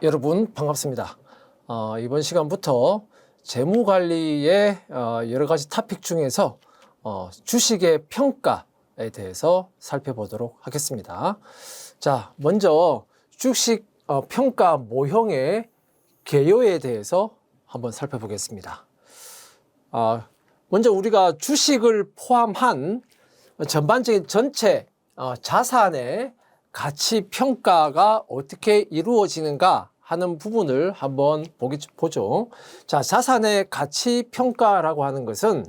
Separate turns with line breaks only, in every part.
여러분 반갑습니다. 이번 시간부터 재무관리의 여러 가지 토픽 중에서 주식의 평가에 대해서 살펴보도록 하겠습니다. 자, 먼저 주식 평가 모형의 개요에 대해서 한번 살펴보겠습니다. 먼저 우리가 주식을 포함한 전반적인 전체 자산의 가치 평가가 어떻게 이루어지는가 하는 부분을 한번 보죠. 자, 자산의 가치 평가라고 하는 것은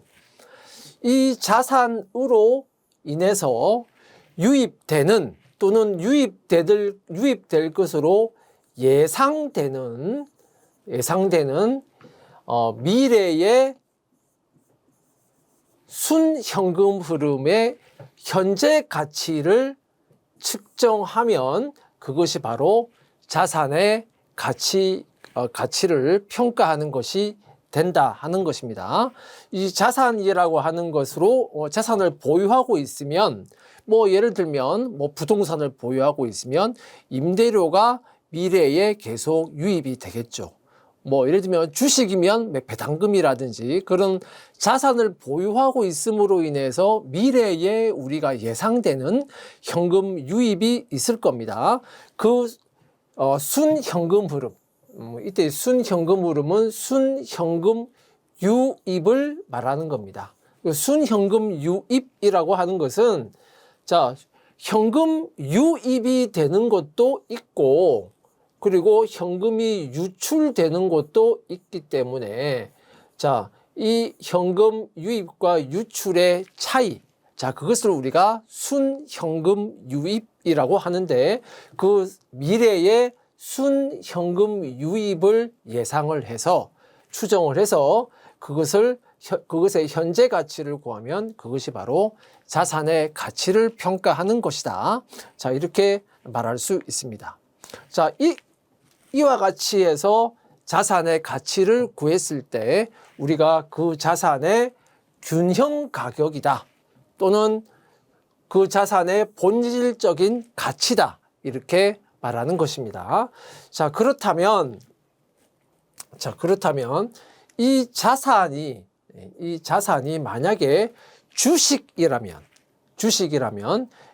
이 자산으로 인해서 유입되는 또는 유입될 것으로 예상되는 미래의 순현금 흐름의 현재 가치를 측정하면 그것이 바로 자산의 가치를 평가하는 것이 된다 하는 것입니다. 이 자산이라고 하는 것으로 자산을 보유하고 있으면 예를 들면 부동산을 보유하고 있으면 임대료가 미래에 계속 유입이 되겠죠. 예를 들면 주식이면 배당금이라든지 그런 자산을 보유하고 있음으로 인해서 미래에 우리가 예상되는 현금 유입이 있을 겁니다. 그 순현금 흐름, 이때 순현금 흐름은 순현금 유입을 말하는 겁니다. 순현금 유입이라고 하는 것은 자, 현금 유입이 되는 것도 있고 그리고 현금이 유출되는 것도 있기 때문에 자, 이 현금 유입과 유출의 차이, 자, 그것을 우리가 순현금 유입이라고 하는데 그 미래의 순현금 유입을 예상을 해서 추정을 해서 그것의 현재 가치를 구하면 그것이 바로 자산의 가치를 평가하는 것이다. 자, 이렇게 말할 수 있습니다. 자, 이와 같이 해서 자산의 가치를 구했을 때 우리가 그 자산의 균형 가격이다 또는 그 자산의 본질적인 가치다 이렇게 말하는 것입니다. 자, 그렇다면 이 자산이 만약에 주식이라면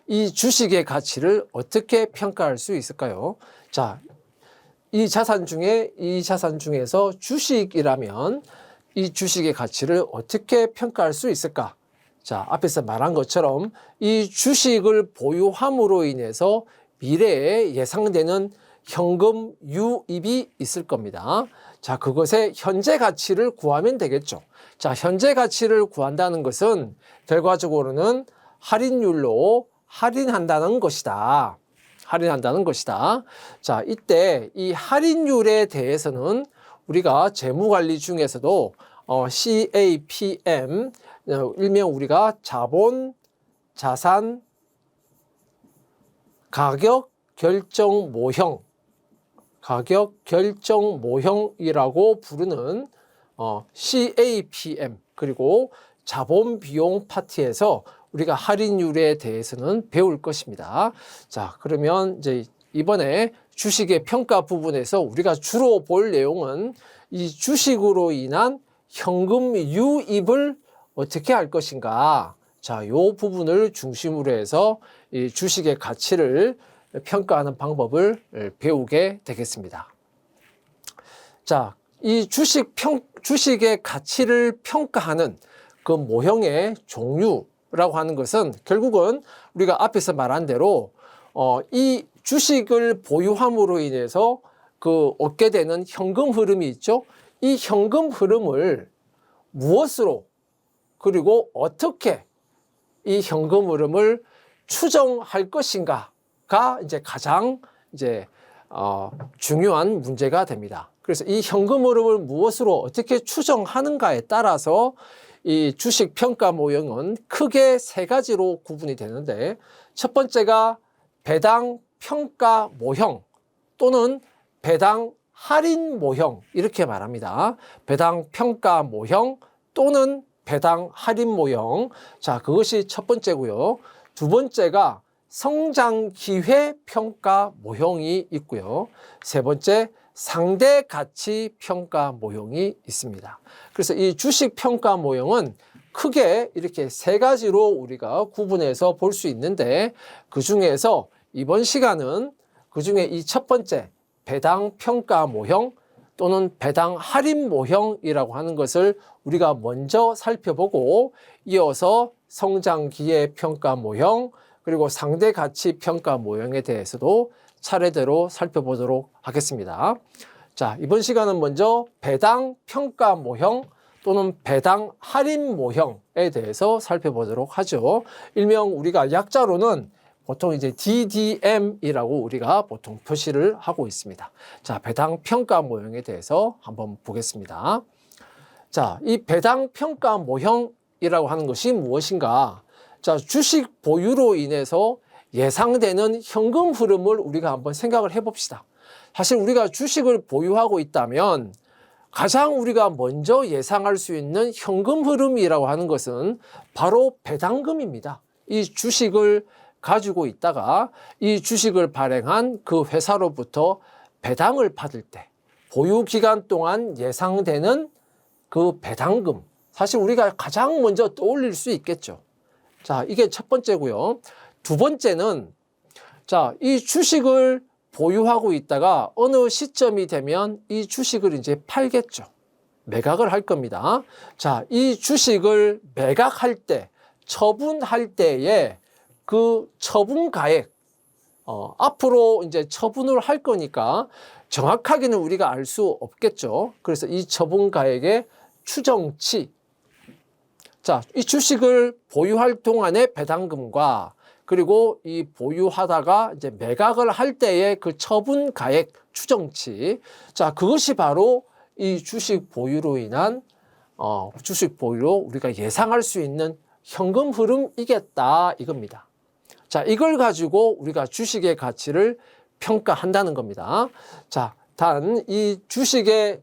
이 주식의 가치를 어떻게 평가할 수 있을까요? 자, 이 자산 중에서 주식이라면 이 주식의 가치를 어떻게 평가할 수 있을까? 자, 앞에서 말한 것처럼 이 주식을 보유함으로 인해서 미래에 예상되는 현금 유입이 있을 겁니다. 자, 그것의 현재 가치를 구하면 되겠죠. 자, 현재 가치를 구한다는 것은 결과적으로는 할인율로 할인한다는 것이다. 자, 이때 이 할인율에 대해서는 우리가 재무관리 중에서도 CAPM, 일명 우리가 자본, 자산, 가격 결정 모형이라고 부르는 CAPM 그리고 자본 비용 파트에서 우리가 할인율에 대해서는 배울 것입니다. 자, 그러면 이제 이번에 주식의 평가 부분에서 우리가 주로 볼 내용은 이 주식으로 인한 현금 유입을 어떻게 할 것인가. 자, 이 부분을 중심으로 해서 이 주식의 가치를 평가하는 방법을 배우게 되겠습니다. 자, 이 주식의 가치를 평가하는 그 모형의 종류라고 하는 것은 결국은 우리가 앞에서 말한 대로 이 주식을 보유함으로 인해서 그 얻게 되는 현금 흐름이 있죠. 이 현금 흐름을 무엇으로 그리고 어떻게 이 현금 흐름을 추정할 것인가가 이제 가장 중요한 문제가 됩니다. 그래서 이 현금 흐름을 무엇으로 어떻게 추정하는가에 따라서 이 주식 평가 모형은 크게 세 가지로 구분이 되는데 첫 번째가 배당 평가 모형 또는 배당 할인 모형 이렇게 말합니다. 배당 평가 모형 또는 배당 할인 모형. 자, 그것이 첫 번째고요. 두 번째가 성장 기회 평가 모형이 있고요. 세 번째 상대 가치 평가 모형이 있습니다. 그래서 이 주식 평가 모형은 크게 이렇게 세 가지로 우리가 구분해서 볼 수 있는데, 그 중에서 이번 시간은 그 중에 이 첫 번째 배당 평가 모형 또는 배당 할인 모형이라고 하는 것을 우리가 먼저 살펴보고, 이어서 성장 기회 평가 모형, 그리고 상대 가치 평가 모형에 대해서도 차례대로 살펴보도록 하겠습니다. 자, 이번 시간은 먼저 배당 평가 모형 또는 배당 할인 모형에 대해서 살펴보도록 하죠. 일명 우리가 약자로는 보통 이제 DDM이라고 우리가 보통 표시를 하고 있습니다. 자, 배당 평가 모형에 대해서 한번 보겠습니다. 자, 이 배당 평가 모형이라고 하는 것이 무엇인가? 자, 주식 보유로 인해서 예상되는 현금 흐름을 우리가 한번 생각을 해봅시다. 사실 우리가 주식을 보유하고 있다면 가장 우리가 먼저 예상할 수 있는 현금 흐름이라고 하는 것은 바로 배당금입니다. 이 주식을 가지고 있다가 이 주식을 발행한 그 회사로부터 배당을 받을 때 보유 기간 동안 예상되는 그 배당금, 사실 우리가 가장 먼저 떠올릴 수 있겠죠. 자, 이게 첫 번째고요. 두 번째는, 자, 이 주식을 보유하고 있다가 어느 시점이 되면 이 주식을 이제 팔겠죠. 매각을 할 겁니다. 자, 이 주식을 매각할 때, 처분할 때에 그 처분 가액, 앞으로 이제 처분을 할 거니까 정확하게는 우리가 알 수 없겠죠. 그래서 이 처분 가액의 추정치, 자, 이 주식을 보유할 동안의 배당금과 그리고 이 보유하다가 이제 매각을 할 때의 그 처분 가액 추정치, 자, 그것이 바로 이 주식 보유로 인한 주식 보유로 우리가 예상할 수 있는 현금 흐름이겠다 이겁니다. 자, 이걸 가지고 우리가 주식의 가치를 평가한다는 겁니다. 자, 단 이 주식의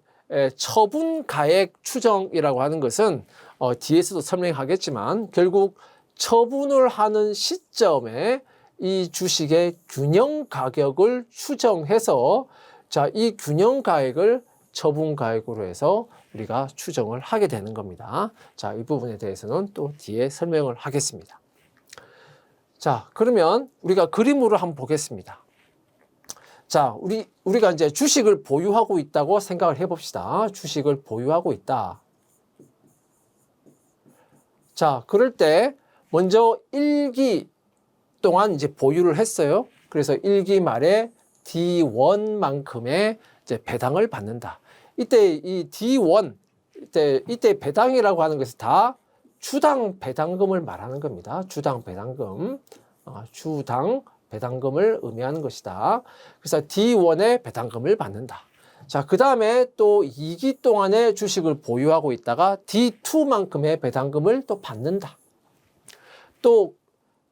처분 가액 추정이라고 하는 것은 뒤에서도 설명하겠지만 결국 처분을 하는 시점에 이 주식의 균형 가격을 추정해서, 자, 이 균형 가액을 처분 가액으로 해서 우리가 추정을 하게 되는 겁니다. 자, 이 부분에 대해서는 또 뒤에 설명을 하겠습니다. 자, 그러면 우리가 그림으로 한번 보겠습니다. 자, 우리가 이제 주식을 보유하고 있다고 생각을 해봅시다. 주식을 보유하고 있다. 자, 그럴 때 먼저 1기 동안 이제 보유를 했어요. 그래서 1기 말에 D1만큼의 이제 배당을 받는다. 이때 이 D1, 이때 배당이라고 하는 것은 다 주당 배당금을 말하는 겁니다. 주당 배당금, 주당 배당금을 의미하는 것이다. 그래서 D1의 배당금을 받는다. 자, 그 다음에 또 2기 동안의 주식을 보유하고 있다가 D2만큼의 배당금을 또 받는다. 또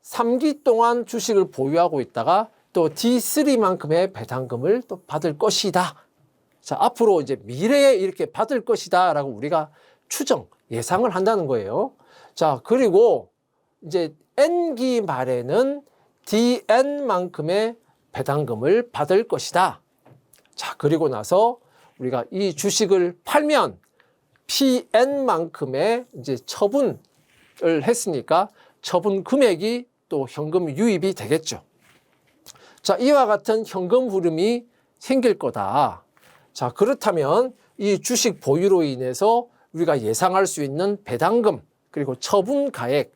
3기 동안 주식을 보유하고 있다가 또 D3만큼의 배당금을 또 받을 것이다. 자, 앞으로 이제 미래에 이렇게 받을 것이다 라고 우리가 추정, 예상을 한다는 거예요. 자, 그리고 이제 N기 말에는 DN만큼의 배당금을 받을 것이다. 자, 그리고 나서 우리가 이 주식을 팔면 PN만큼의 이제 처분을 했으니까 처분 금액이 또 현금 유입이 되겠죠. 자, 이와 같은 현금 흐름이 생길 거다. 자, 그렇다면 이 주식 보유로 인해서 우리가 예상할 수 있는 배당금 그리고 처분 가액,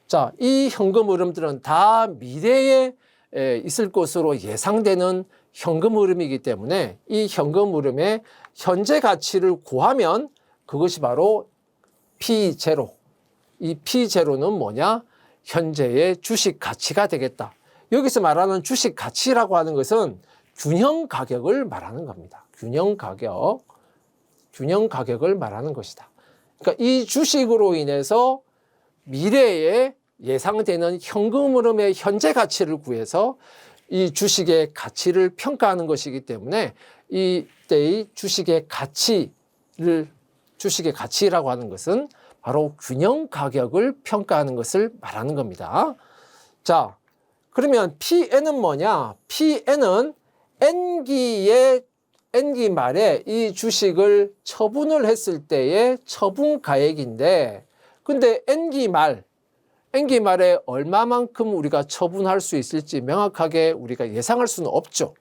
자, 이 현금 흐름들은 다 미래에 있을 것으로 예상되는 현금 흐름이기 때문에 이 현금 흐름의 현재 가치를 구하면 그것이 바로 P0. 이 P0는 뭐냐? 현재의 주식 가치가 되겠다. 여기서 말하는 주식 가치라고 하는 것은 균형 가격을 말하는 겁니다. 균형 가격을 말하는 것이다. 그러니까 이 주식으로 인해서 미래에 예상되는 현금 흐름의 현재 가치를 구해서 이 주식의 가치를 평가하는 것이기 때문에 이때의 주식의 가치라고 하는 것은 바로 균형 가격을 평가하는 것을 말하는 겁니다. 자, 그러면 PN은 뭐냐? PN은 N기의 N기 말에 이 주식을 처분을 했을 때의 처분가액인데, 근데 N기 말에 얼마만큼 우리가 처분할 수 있을지 명확하게 우리가 예상할 수는 없죠.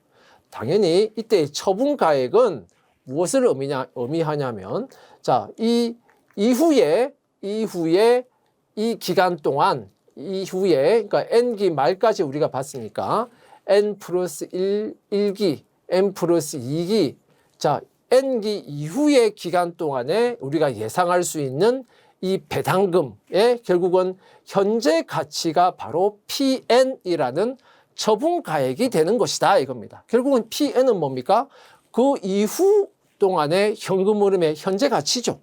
당연히 이때의 처분가액은 무엇을 의미하냐면, 자, 이 이후에 이 기간 동안 이후에, 그러니까 N기 말까지 우리가 봤으니까 N 플러스 1기, N 플러스 2기, 자, N기 이후의 기간 동안에 우리가 예상할 수 있는 이 배당금의 결국은 현재 가치가 바로 PN이라는 처분가액이 되는 것이다 이겁니다. 결국은 PN은 뭡니까? 그 이후 동안의 현금 흐름의 현재 가치죠.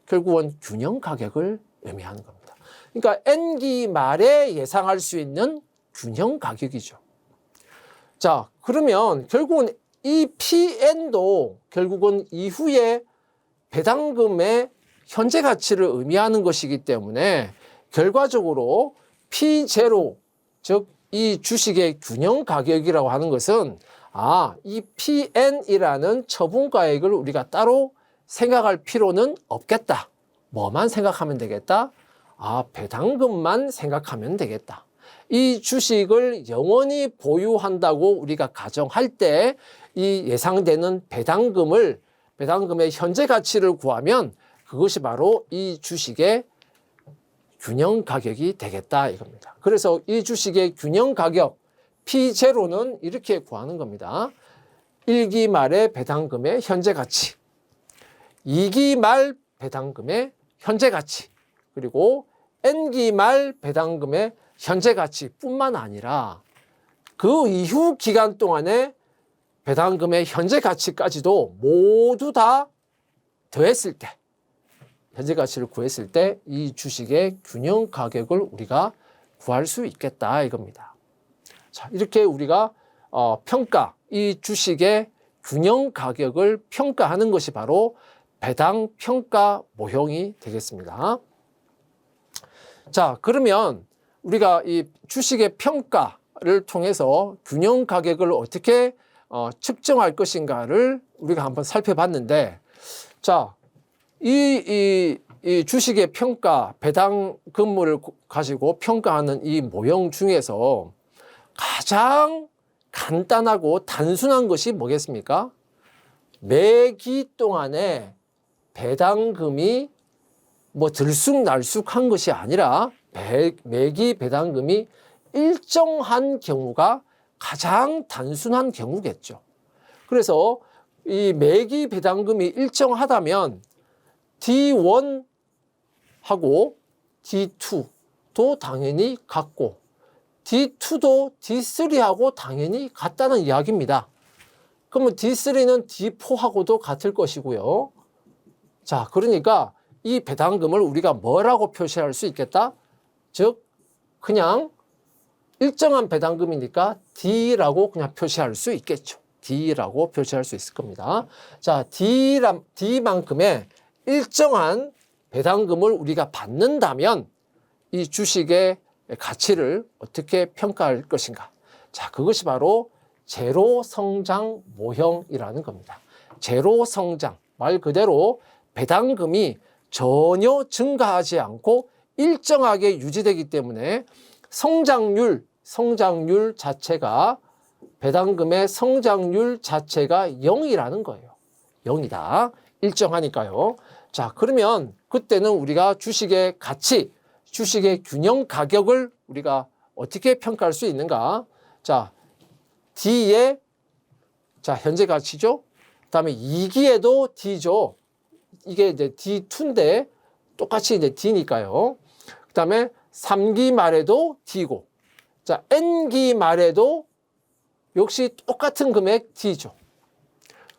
결국은 균형 가격을 의미하는 겁니다. 그러니까 N기 말에 예상할 수 있는 균형 가격이죠. 자, 그러면 결국은 이 PN도 결국은 이후에 배당금의 현재 가치를 의미하는 것이기 때문에 결과적으로 P0, 즉 이 주식의 균형 가격이라고 하는 것은 이 PN이라는 처분가액을 우리가 따로 생각할 필요는 없겠다. 뭐만 생각하면 되겠다? 배당금만 생각하면 되겠다. 이 주식을 영원히 보유한다고 우리가 가정할 때 이 예상되는 배당금의 현재 가치를 구하면 그것이 바로 이 주식의 균형 가격이 되겠다 이겁니다. 그래서 이 주식의 균형 가격 P0는 이렇게 구하는 겁니다. 1기 말의 배당금의 현재 가치, 2기 말 배당금의 현재 가치, 그리고 N기 말 배당금의 현재 가치뿐만 아니라 그 이후 기간 동안의 배당금의 현재 가치까지도 모두 다 더했을 때, 현재 가치를 구했을 때 이 주식의 균형 가격을 우리가 구할 수 있겠다 이겁니다. 자, 이렇게 우리가 이 주식의 균형 가격을 평가하는 것이 바로 배당 평가 모형이 되겠습니다. 자, 그러면 우리가 이 주식의 평가를 통해서 균형 가격을 어떻게 측정할 것인가를 우리가 한번 살펴봤는데, 자, 이 주식의 평가, 배당금을 가지고 평가하는 이 모형 중에서 가장 간단하고 단순한 것이 뭐겠습니까? 매기 동안에 배당금이 들쑥날쑥한 것이 아니라 매기 배당금이 일정한 경우가 가장 단순한 경우겠죠. 그래서 이 매기 배당금이 일정하다면 D1하고 D2도 당연히 같고 D2도 D3하고 당연히 같다는 이야기입니다. 그러면 D3는 D4하고도 같을 것이고요. 자, 그러니까 이 배당금을 우리가 뭐라고 표시할 수 있겠다? 즉, 그냥 일정한 배당금이니까 D라고 그냥 표시할 수 있겠죠. D라고 표시할 수 있을 겁니다. 자, D만큼의 일정한 배당금을 우리가 받는다면 이 주식의 가치를 어떻게 평가할 것인가? 자, 그것이 바로 제로 성장 모형이라는 겁니다. 제로 성장, 말 그대로 배당금이 전혀 증가하지 않고 일정하게 유지되기 때문에 성장률 자체가, 배당금의 성장률 자체가 0이라는 거예요. 0이다. 일정하니까요. 자, 그러면 그때는 우리가 주식의 가치, 주식의 균형 가격을 우리가 어떻게 평가할 수 있는가? 자, D에, 자, 현재 가치죠. 그 다음에 2기에도 D죠. 이게 이제 D2인데 똑같이 이제 D니까요. 그 다음에 3기 말에도 D고, 자, N기 말에도 역시 똑같은 금액 D죠.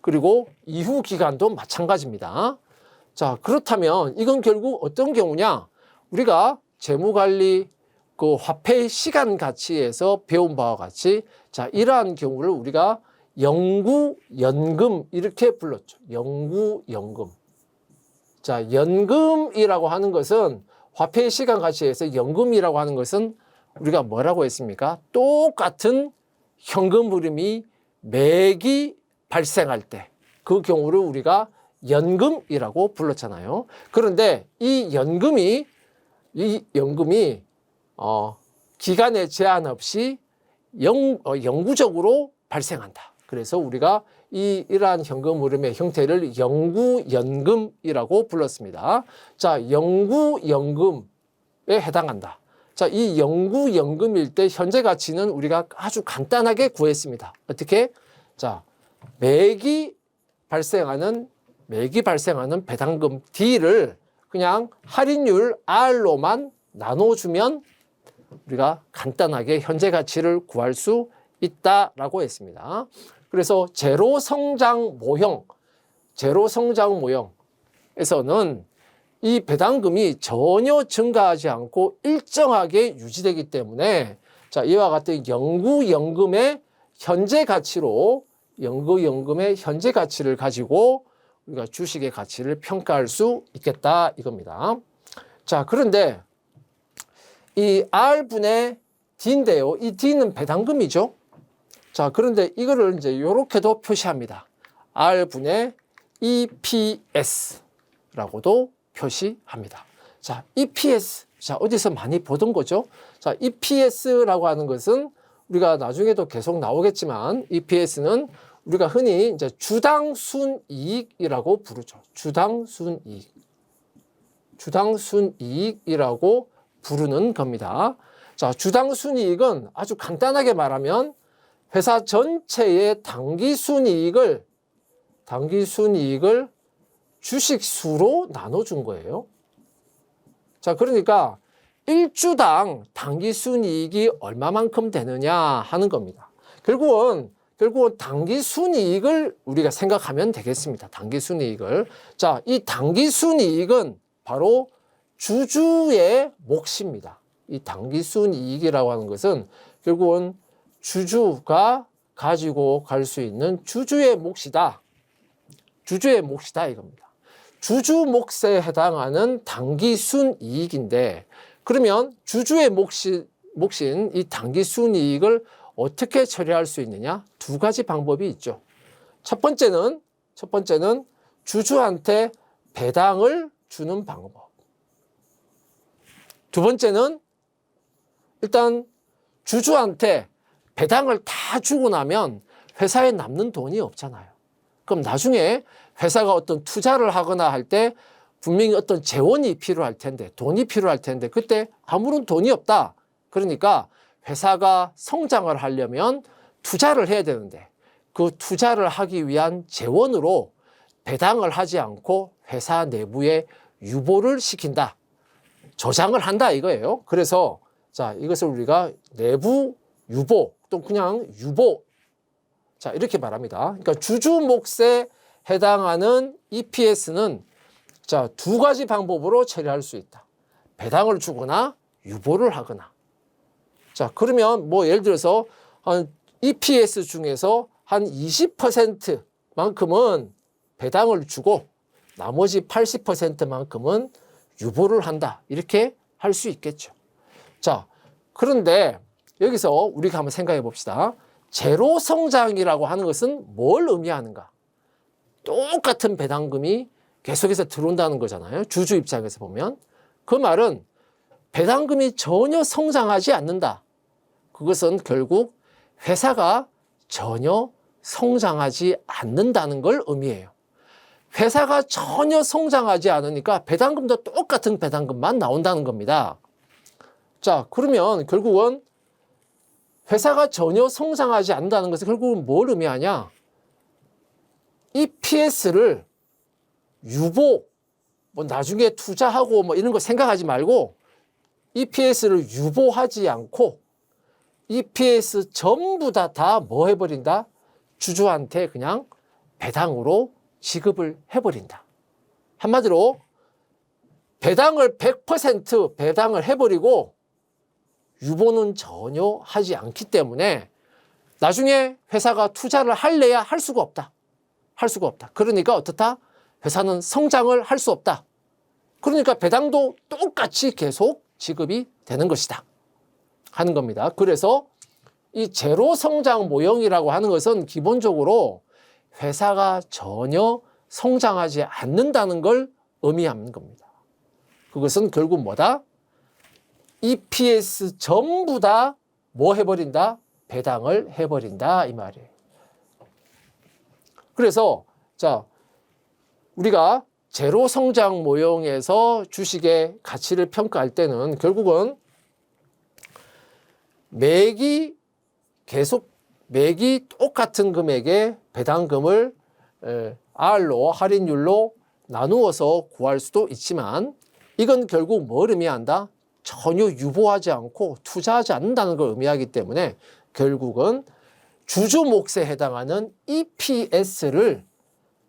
그리고 이후 기간도 마찬가지입니다. 자, 그렇다면 이건 결국 어떤 경우냐? 우리가 재무관리 그 화폐 시간 가치에서 배운 바와 같이, 자, 이러한 경우를 우리가 영구연금 이렇게 불렀죠. 영구연금. 자, 연금이라고 하는 것은, 화폐 시간 가치에서 연금이라고 하는 것은 우리가 뭐라고 했습니까? 똑같은 현금 흐름이 매기 발생할 때, 그 경우를 우리가 연금이라고 불렀잖아요. 그런데 이 연금이 기간에 제한 없이 영구적으로 발생한다. 그래서 우리가 이러한 현금 흐름의 형태를 영구연금이라고 불렀습니다. 자, 영구연금에 해당한다. 자, 이 영구연금일 때 현재 가치는 우리가 아주 간단하게 구했습니다. 어떻게? 자, 매기 발생하는 배당금 D를 그냥 할인율 R로만 나눠주면 우리가 간단하게 현재 가치를 구할 수 있다라고 했습니다. 그래서 제로 성장 모형에서는 이 배당금이 전혀 증가하지 않고 일정하게 유지되기 때문에 자, 이와 같은 영구연금의 현재 가치를 가지고 우리가 주식의 가치를 평가할 수 있겠다 이겁니다. 자, 그런데 이 R분의 D인데요. 이 D는 배당금이죠. 자, 그런데 이거를 이제 이렇게도 표시합니다. R분의 EPS라고도 표시합니다. 자, EPS. 자, 어디서 많이 보던 거죠? 자, EPS라고 하는 것은 우리가 나중에도 계속 나오겠지만 EPS는 우리가 흔히 이제 주당 순이익이라고 부르죠. 주당 순이익이라고 부르는 겁니다. 자, 주당 순이익은 아주 간단하게 말하면 회사 전체의 당기 순이익을 주식수로 나눠준 거예요. 자, 그러니까 1주당 당기 순이익이 얼마만큼 되느냐 하는 겁니다. 결국은 당기 순이익을 우리가 생각하면 되겠습니다. 당기 순이익을. 자, 이 당기 순이익은 바로 주주의 몫입니다. 이 당기 순이익이라고 하는 것은 결국은 주주가 가지고 갈 수 있는 주주의 몫이다 이겁니다. 주주 몫에 해당하는 당기 순이익인데 그러면 주주의 몫인 이 당기 순이익을 어떻게 처리할 수 있느냐? 두 가지 방법이 있죠. 첫 번째는 주주한테 배당을 주는 방법. 두 번째는 일단 주주한테 배당을 다 주고 나면 회사에 남는 돈이 없잖아요. 그럼 나중에 회사가 어떤 투자를 하거나 할 때 분명히 어떤 재원이 필요할 텐데, 돈이 필요할 텐데 그때 아무런 돈이 없다. 그러니까 회사가 성장을 하려면 투자를 해야 되는데 그 투자를 하기 위한 재원으로 배당을 하지 않고 회사 내부에 유보를 시킨다. 저장을 한다 이거예요. 그래서 자, 이것을 우리가 내부 유보 또 그냥 유보 자, 이렇게 말합니다. 그러니까 주주 몫에 해당하는 EPS는 자, 두 가지 방법으로 처리할 수 있다. 배당을 주거나 유보를 하거나. 자, 그러면 뭐 예를 들어서 한 EPS 중에서 한 20%만큼은 배당을 주고 나머지 80%만큼은 유보를 한다. 이렇게 할 수 있겠죠. 자, 그런데 여기서 우리가 한번 생각해 봅시다. 제로 성장이라고 하는 것은 뭘 의미하는가? 똑같은 배당금이 계속해서 들어온다는 거잖아요. 주주 입장에서 보면. 그 말은 배당금이 전혀 성장하지 않는다. 그것은 결국 회사가 전혀 성장하지 않는다는 걸 의미해요. 회사가 전혀 성장하지 않으니까 배당금도 똑같은 배당금만 나온다는 겁니다. 자, 그러면 결국은 회사가 전혀 성장하지 않는다는 것은 결국은 뭘 의미하냐? EPS를 유보, 뭐 나중에 투자하고 뭐 이런 거 생각하지 말고 EPS를 유보하지 않고 EPS 전부 다 뭐 해버린다? 주주한테 그냥 배당으로 지급을 해버린다. 한마디로 배당을 100% 배당을 해버리고 유보는 전혀 하지 않기 때문에 나중에 회사가 투자를 할래야 할 수가 없다. 할 수가 없다. 그러니까 어떻다? 회사는 성장을 할 수 없다. 그러니까 배당도 똑같이 계속 지급이 되는 것이다. 하는 겁니다. 그래서 이 제로 성장 모형이라고 하는 것은 기본적으로 회사가 전혀 성장하지 않는다는 걸 의미하는 겁니다. 그것은 결국 뭐다? EPS 전부 다 뭐 해버린다? 배당을 해버린다 이 말이에요. 그래서 자, 우리가 제로 성장 모형에서 주식의 가치를 평가할 때는 결국은 매기 똑같은 금액의 배당금을 R로 할인율로 나누어서 구할 수도 있지만 이건 결국 뭘 의미한다? 전혀 유보하지 않고 투자하지 않는다는 걸 의미하기 때문에 결국은 주주 몫에 해당하는 EPS를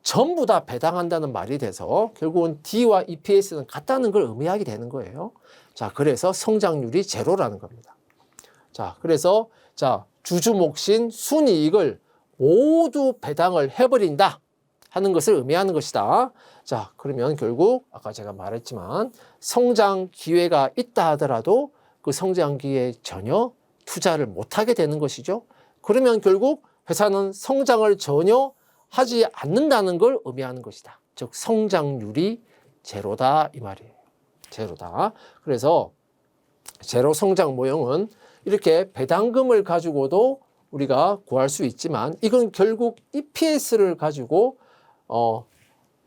전부 다 배당한다는 말이 돼서 결국은 D와 EPS는 같다는 걸 의미하게 되는 거예요. 자, 그래서 성장률이 제로라는 겁니다. 자, 그래서 자, 주주 몫인 순이익을 모두 배당을 해버린다 하는 것을 의미하는 것이다. 자, 그러면 결국 아까 제가 말했지만 성장 기회가 있다 하더라도 그 성장 기회에 전혀 투자를 못하게 되는 것이죠. 그러면 결국 회사는 성장을 전혀 하지 않는다는 걸 의미하는 것이다. 즉 성장률이 제로다 이 말이에요. 제로다. 그래서 제로 성장 모형은 이렇게 배당금을 가지고도 우리가 구할 수 있지만 이건 결국 EPS를 가지고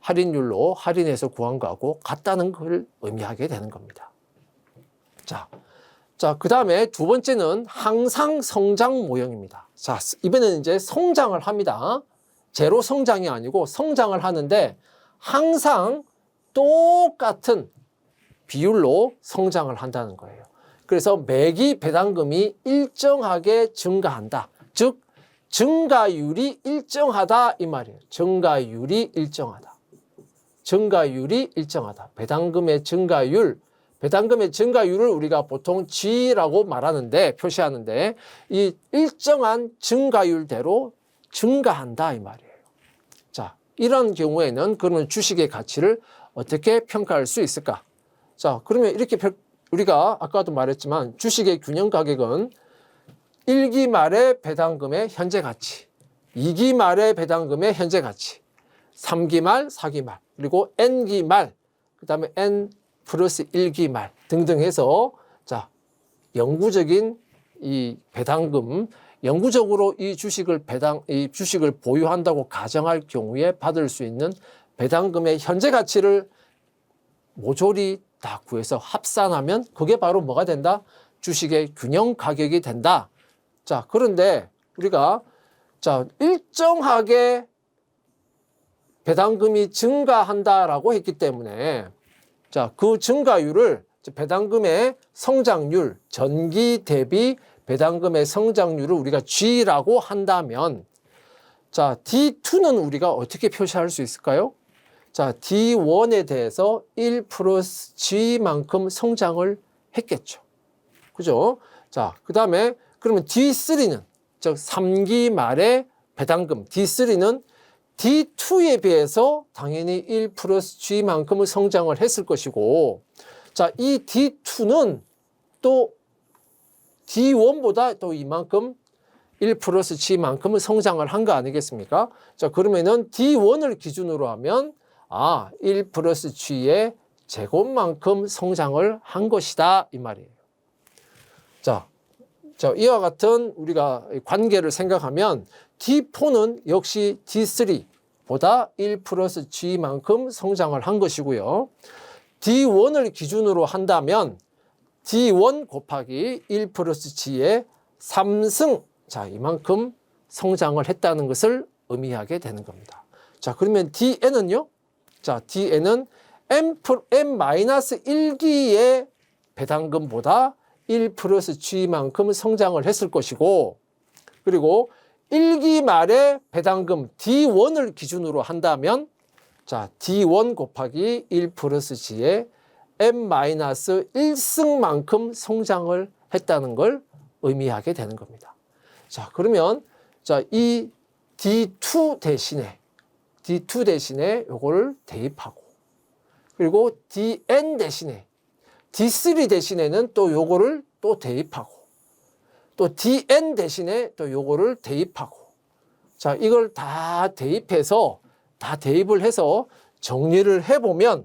할인율로 할인해서 구한 거하고 같다는 걸 의미하게 되는 겁니다. 자, 그 다음에 두 번째는 항상 성장 모형입니다. 자, 이번에는 이제 성장을 합니다. 제로 성장이 아니고 성장을 하는데 항상 똑같은 비율로 성장을 한다는 거예요. 그래서 매기 배당금이 일정하게 증가한다. 즉 증가율이 일정하다 이 말이에요. 증가율이 일정하다. 증가율이 일정하다. 배당금의 증가율을 우리가 보통 G라고 말하는데 표시하는데 이 일정한 증가율대로 증가한다 이 말이에요. 자, 이런 경우에는 그러면 주식의 가치를 어떻게 평가할 수 있을까? 자, 그러면 이렇게 우리가 아까도 말했지만 주식의 균형 가격은 1기 말의 배당금의 현재 가치, 2기 말의 배당금의 현재 가치, 3기 말, 4기 말, 그리고 N기 말, 그 다음에 N 플러스 1기 말 등등 해서 자, 영구적인 이 배당금, 영구적으로 이 주식을 보유한다고 가정할 경우에 받을 수 있는 배당금의 현재 가치를 모조리 다 구해서 합산하면 그게 바로 뭐가 된다? 주식의 균형 가격이 된다. 자, 그런데 우리가 자, 일정하게 배당금이 증가한다라고 했기 때문에 자, 그 증가율을 배당금의 성장률, 전기 대비 배당금의 성장률을 우리가 G라고 한다면 자, D2는 우리가 어떻게 표시할 수 있을까요? 자, D1에 대해서 1 플러스 G만큼 성장을 했겠죠. 그죠? 자, 그 다음에 그러면 D3는 즉 3기 말의 배당금 D3는 D2에 비해서 당연히 1 플러스 G만큼의 성장을 했을 것이고 자, 이 D2는 또 D1보다 또 이만큼 1 플러스 G만큼의 성장을 한 거 아니겠습니까? 자, 그러면은 D1을 기준으로 하면 1 플러스 G의 제곱만큼 성장을 한 것이다 이 말이에요. 자, 이와 같은 우리가 관계를 생각하면 D4는 역시 D3보다 1 플러스 G만큼 성장을 한 것이고요. D1을 기준으로 한다면 D1 곱하기 1 플러스 G의 3승, 자, 이만큼 성장을 했다는 것을 의미하게 되는 겁니다. 자, 그러면 DN은요? 자, DN은 M-1기의 배당금보다 1 플러스 G만큼 성장을 했을 것이고 그리고 1기 말의 배당금 D1을 기준으로 한다면 자, D1 곱하기 1 플러스 G의 M-1승만큼 성장을 했다는 걸 의미하게 되는 겁니다. 자, 그러면 자, 이 D2 대신에 요거를 대입하고 그리고 DN 대신에 D3 대신에는 또 요거를 또 대입하고 또 DN 대신에 또 요거를 대입하고 자, 이걸 다 대입을 해서 정리를 해보면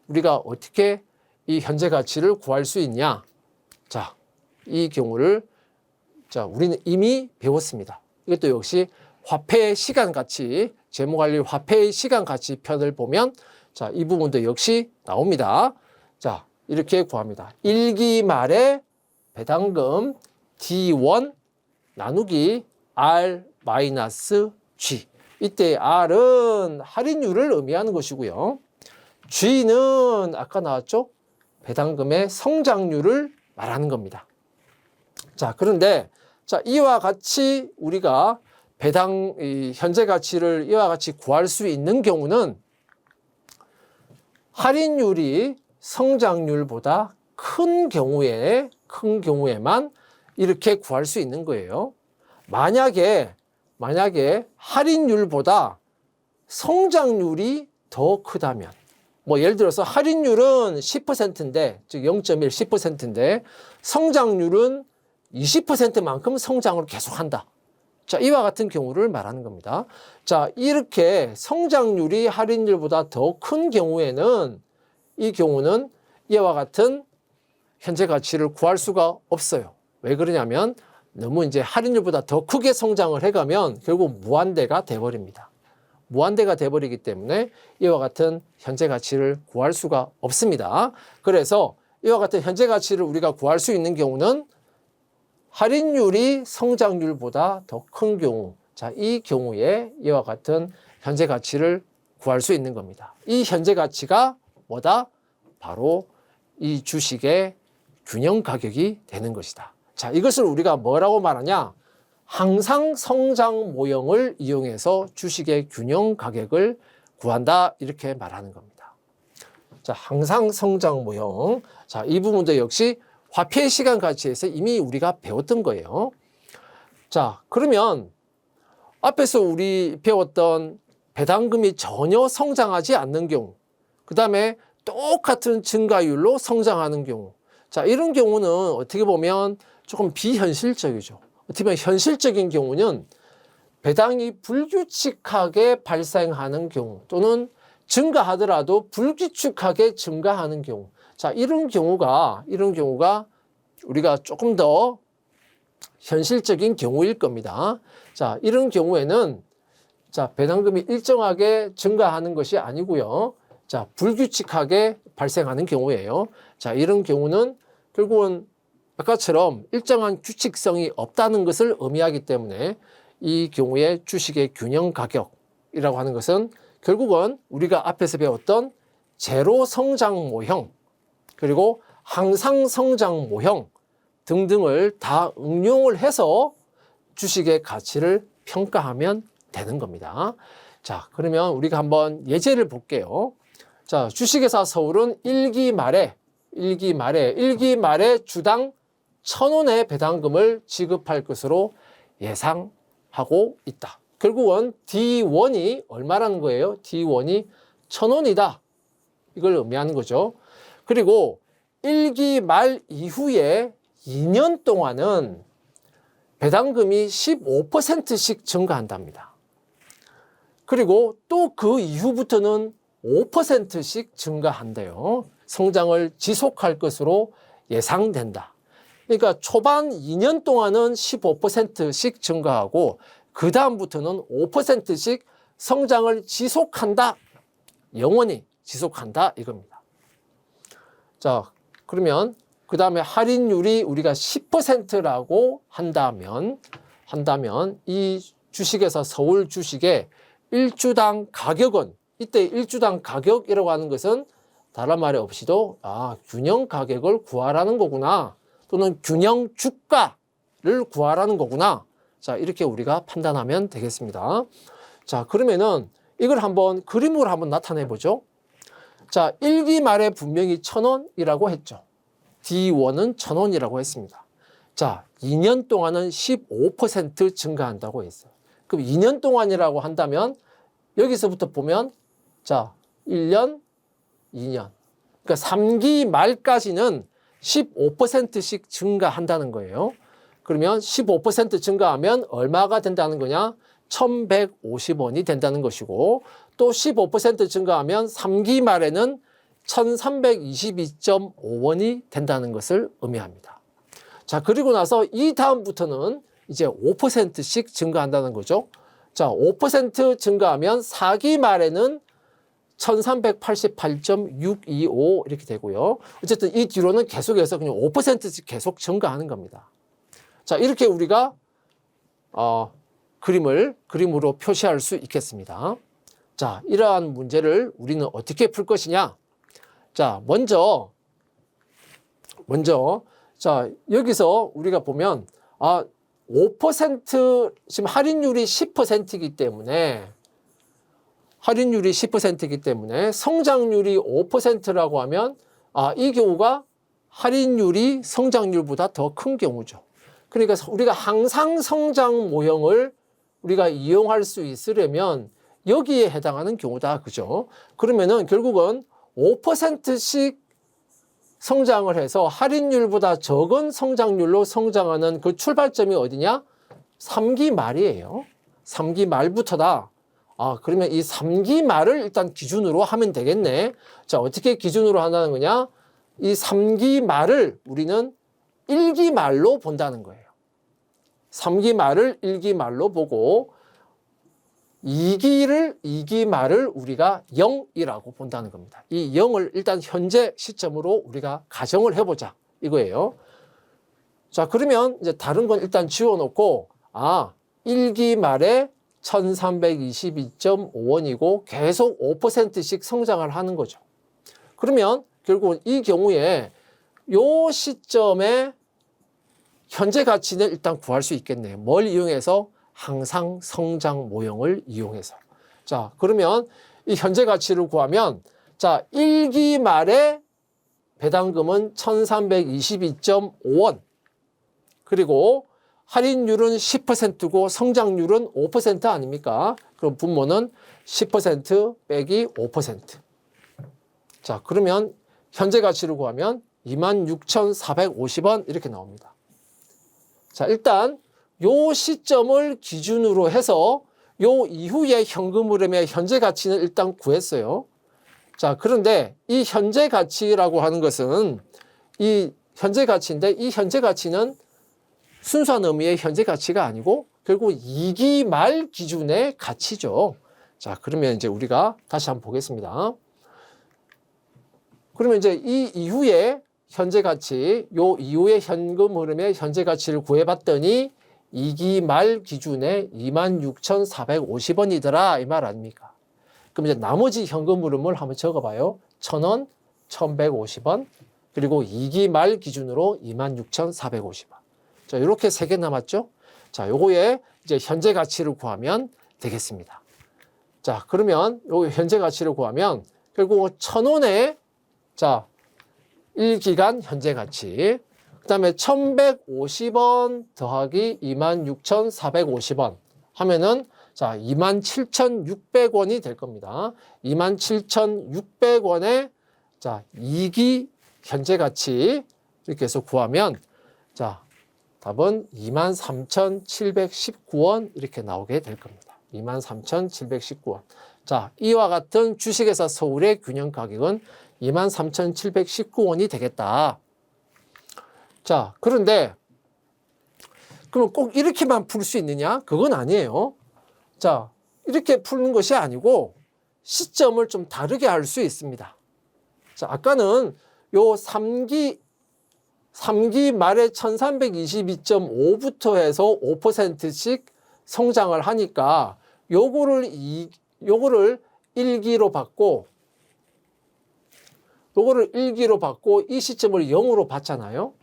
우리가 어떻게 이 현재 가치를 구할 수 있냐. 자, 이 경우를 우리는 이미 배웠습니다. 이것도 역시 화폐의 시간 가치, 재무관리 화폐의 시간 가치 편을 보면 자, 이 부분도 역시 나옵니다. 자, 이렇게 구합니다. 1기 말에 배당금 D1 나누기 R-G. 이때 R은 할인율을 의미하는 것이고요. G는 아까 나왔죠? 배당금의 성장률을 말하는 겁니다. 자, 그런데 자, 이와 같이 우리가 현재 가치를 이와 같이 구할 수 있는 경우는 할인율이 성장률보다 큰 경우에만 이렇게 구할 수 있는 거예요. 만약에 할인율보다 성장률이 더 크다면, 뭐 예를 들어서 할인율은 10%인데, 즉 0.1, 10%인데 성장률은 20%만큼 성장을 계속한다. 자, 이와 같은 경우를 말하는 겁니다. 자, 이렇게 성장률이 할인율보다 더 큰 경우에는 이 경우는 이와 같은 현재 가치를 구할 수가 없어요. 왜 그러냐면 너무 이제 할인율보다 더 크게 성장을 해가면 결국 무한대가 돼버립니다. 무한대가 돼버리기 때문에 이와 같은 현재 가치를 구할 수가 없습니다. 그래서 이와 같은 현재 가치를 우리가 구할 수 있는 경우는 할인율이 성장률보다 더 큰 경우, 자, 이 경우에 이와 같은 현재 가치를 구할 수 있는 겁니다. 이 현재 가치가 뭐다? 바로 이 주식의 균형 가격이 되는 것이다. 자, 이것을 우리가 뭐라고 말하냐? 항상 성장 모형을 이용해서 주식의 균형 가격을 구한다. 이렇게 말하는 겁니다. 자, 항상 성장 모형. 자, 이 부분도 역시 화폐의 시간 가치에서 이미 우리가 배웠던 거예요. 자, 그러면 앞에서 우리 배웠던 배당금이 전혀 성장하지 않는 경우, 그 다음에 똑같은 증가율로 성장하는 경우, 자, 이런 경우는 어떻게 보면 조금 비현실적이죠. 어떻게 보면 현실적인 경우는 배당이 불규칙하게 발생하는 경우 또는 증가하더라도 불규칙하게 증가하는 경우, 자, 이런 경우가 우리가 조금 더 현실적인 경우일 겁니다. 자, 이런 경우에는 자, 배당금이 일정하게 증가하는 것이 아니고요. 자, 불규칙하게 발생하는 경우예요. 자, 이런 경우는 결국은 아까처럼 일정한 규칙성이 없다는 것을 의미하기 때문에 이 경우에 주식의 균형 가격이라고 하는 것은 결국은 우리가 앞에서 배웠던 제로 성장 모형, 그리고 항상 성장 모형 등등을 다 응용을 해서 주식의 가치를 평가하면 되는 겁니다. 자, 그러면 우리가 한번 예제를 볼게요. 자, 주식회사 서울은 1기 말에 주당 1,000원의 배당금을 지급할 것으로 예상하고 있다. 결국은 D1이 얼마라는 거예요? D1이 1,000원이다. 이걸 의미하는 거죠. 그리고 1기 말 이후에 2년 동안은 배당금이 15%씩 증가한답니다. 그리고 또 그 이후부터는 5%씩 증가한대요. 성장을 지속할 것으로 예상된다. 그러니까 초반 2년 동안은 15%씩 증가하고 그 다음부터는 5%씩 성장을 지속한다. 영원히 지속한다 이겁니다. 자, 그러면 그 다음에 할인율이 우리가 10%라고 한다면 이 주식에서 서울 주식의 1주당 가격은, 이때 1주당 가격이라고 하는 것은 다른 말이 없이도 균형 가격을 구하라는 거구나, 또는 균형 주가를 구하라는 거구나. 자, 이렇게 우리가 판단하면 되겠습니다. 자, 그러면은 이걸 한번 그림으로 한번 나타내 보죠. 자, 1기 말에 분명히 1,000원이라고 했죠. D1은 1,000원이라고 했습니다. 자, 2년 동안은 15% 증가한다고 했어요. 그럼 2년 동안이라고 한다면 여기서부터 보면 자, 1년, 2년. 그러니까 3기 말까지는 15%씩 증가한다는 거예요. 그러면 15% 증가하면 얼마가 된다는 거냐? 1150원이 된다는 것이고, 또 15% 증가하면 3기 말에는 1322.5원이 된다는 것을 의미합니다. 자, 그리고 나서 이 다음부터는 이제 5%씩 증가한다는 거죠. 자, 5% 증가하면 4기 말에는 1388.625 이렇게 되고요. 어쨌든 이 뒤로는 계속해서 그냥 5%씩 계속 증가하는 겁니다. 자, 이렇게 우리가 그림으로 표시할 수 있겠습니다. 자, 이러한 문제를 우리는 어떻게 풀 것이냐? 자, 먼저 자, 여기서 우리가 보면 5% 지금 할인율이 10%이기 때문에 성장률이 5%라고 하면 이 경우가 할인율이 성장률보다 더 큰 경우죠. 그러니까 우리가 항상 성장 모형을 우리가 이용할 수 있으려면 여기에 해당하는 경우다. 그죠? 그러면은 결국은 5%씩 성장을 해서 할인율보다 적은 성장률로 성장하는 그 출발점이 어디냐? 3기 말이에요. 3기 말부터다. 그러면 이 3기 말을 일단 기준으로 하면 되겠네. 자, 어떻게 기준으로 한다는 거냐? 이 3기 말을 우리는 1기 말로 본다는 거예요. 3기 말을 1기 말로 보고 2기 말을 우리가 0이라고 본다는 겁니다. 이 0을 일단 현재 시점으로 우리가 가정을 해보자 이거예요. 자, 그러면 이제 다른 건 일단 지워놓고 1기 말에 1322.5원이고 계속 5%씩 성장을 하는 거죠. 그러면 결국은 이 경우에 요 시점에 현재 가치는 일단 구할 수 있겠네요. 뭘 이용해서? 항상 성장 모형을 이용해서. 자, 그러면 이 현재 가치를 구하면, 자, 1기 말에 배당금은 1322.5원. 그리고 할인율은 10%고 성장률은 5% 아닙니까? 그럼 분모는 10% 빼기 5%. 자, 그러면 현재 가치를 구하면 26,450원 이렇게 나옵니다. 자, 일단 요 시점을 기준으로 해서 요 이후의 현금 흐름의 현재 가치는 일단 구했어요. 자, 그런데 이 현재 가치라고 하는 것은 이 현재 가치인데 이 현재 가치는 순수한 의미의 현재 가치가 아니고 결국 2기 말 기준의 가치죠. 자, 그러면 이제 우리가 다시 한번 보겠습니다. 그러면 이제 이 이후에 현재 가치, 요 이후의 현금 흐름의 현재 가치를 구해봤더니 2기 말 기준에 26,450원이더라 이 말 아닙니까? 그럼 이제 나머지 현금 흐름을 한번 적어봐요. 1,000원, 1,150원, 그리고 2기 말 기준으로 26,450원. 자, 이렇게 3개 남았죠? 자, 요거에 이제 현재 가치를 구하면 되겠습니다. 자, 그러면 요 현재 가치를 구하면 결국 1,000원에 자, 1기간 현재 가치. 그 다음에 1,150원 더하기 26,450원 하면은 자, 27,600원이 될 겁니다. 27,600원에 자, 2기 현재 가치 이렇게 해서 구하면 자, 답은 23,719원 이렇게 나오게 될 겁니다. 23,719원. 자, 이와 같은 주식회사 서울의 균형 가격은 23,719원이 되겠다. 자, 그런데 그럼 꼭 이렇게만 풀 수 있느냐? 그건 아니에요. 자, 이렇게 푸는 것이 아니고 시점을 좀 다르게 할 수 있습니다. 자, 아까는 요 3기 말에 1322.5부터 해서 5%씩 성장을 하니까 요거를 1기로 받고 이 시점을 0으로 받잖아요.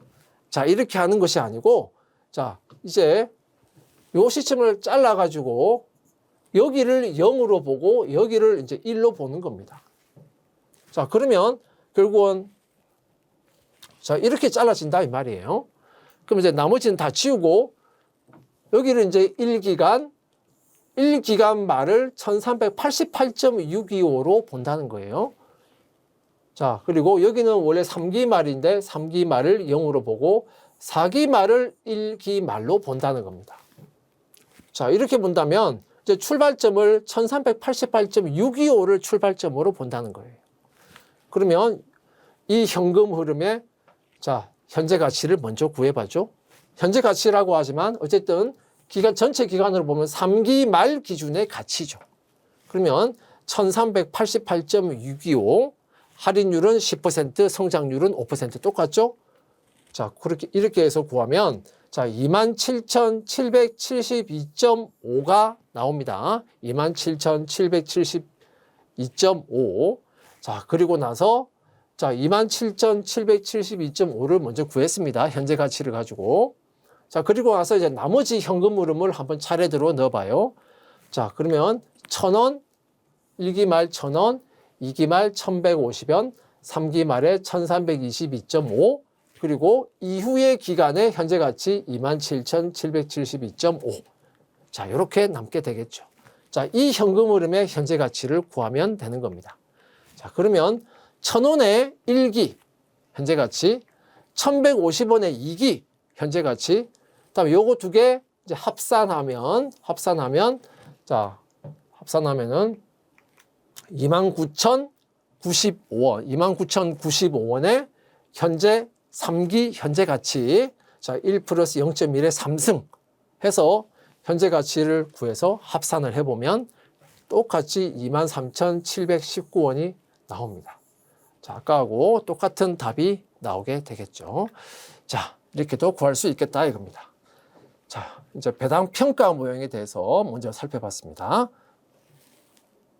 자, 이렇게 하는 것이 아니고 자, 이제 요 시점을 잘라 가지고 여기를 0으로 보고 여기를 이제 1로 보는 겁니다. 자, 그러면 결국은 자, 이렇게 잘라진다 이 말이에요. 그럼 이제 나머지는 다 지우고 여기를 이제 1기간 말을 1388.625로 본다는 거예요. 자, 그리고 여기는 원래 3기 말인데 3기 말을 0으로 보고 4기 말을 1기 말로 본다는 겁니다. 자, 이렇게 본다면 이제 출발점을 1388.625를 출발점으로 본다는 거예요. 그러면 이 현금 흐름의 자, 현재 가치를 먼저 구해봐죠. 현재 가치라고 하지만 어쨌든 기간 전체 기간으로 보면 3기 말 기준의 가치죠. 그러면 1388.625 할인율은 10%, 성장률은 5% 똑같죠? 자, 그렇게 이렇게 해서 구하면 자, 27,772.5가 나옵니다. 27,772.5. 자, 그리고 나서 자, 27,772.5를 먼저 구했습니다. 현재 가치를 가지고. 자, 그리고 나서 이제 나머지 현금 흐름을 한번 차례대로 넣어봐요. 자, 그러면 1,000원, 1기 말 1,000원, 2기 말 1,150원, 3기 말에 1,322.5, 그리고 이후의 기간의 현재 가치 27,772.5. 자, 이렇게 남게 되겠죠. 자, 이 현금 흐름의 현재 가치를 구하면 되는 겁니다. 자, 그러면 1,000원의 1기 현재 가치, 1,150원의 2기 현재 가치, 그다음에 요거 두 개 이제 합산하면은 자, 합산하면은 29,095원, 29,095원의 현재 3기 현재 가치, 자, 1 플러스 0.1의 3승 해서 현재 가치를 구해서 합산을 해보면 똑같이 23,719원이 나옵니다. 자, 아까하고 똑같은 답이 나오게 되겠죠. 자, 이렇게도 구할 수 있겠다 이겁니다. 자, 이제 배당 평가 모형에 대해서 먼저 살펴봤습니다.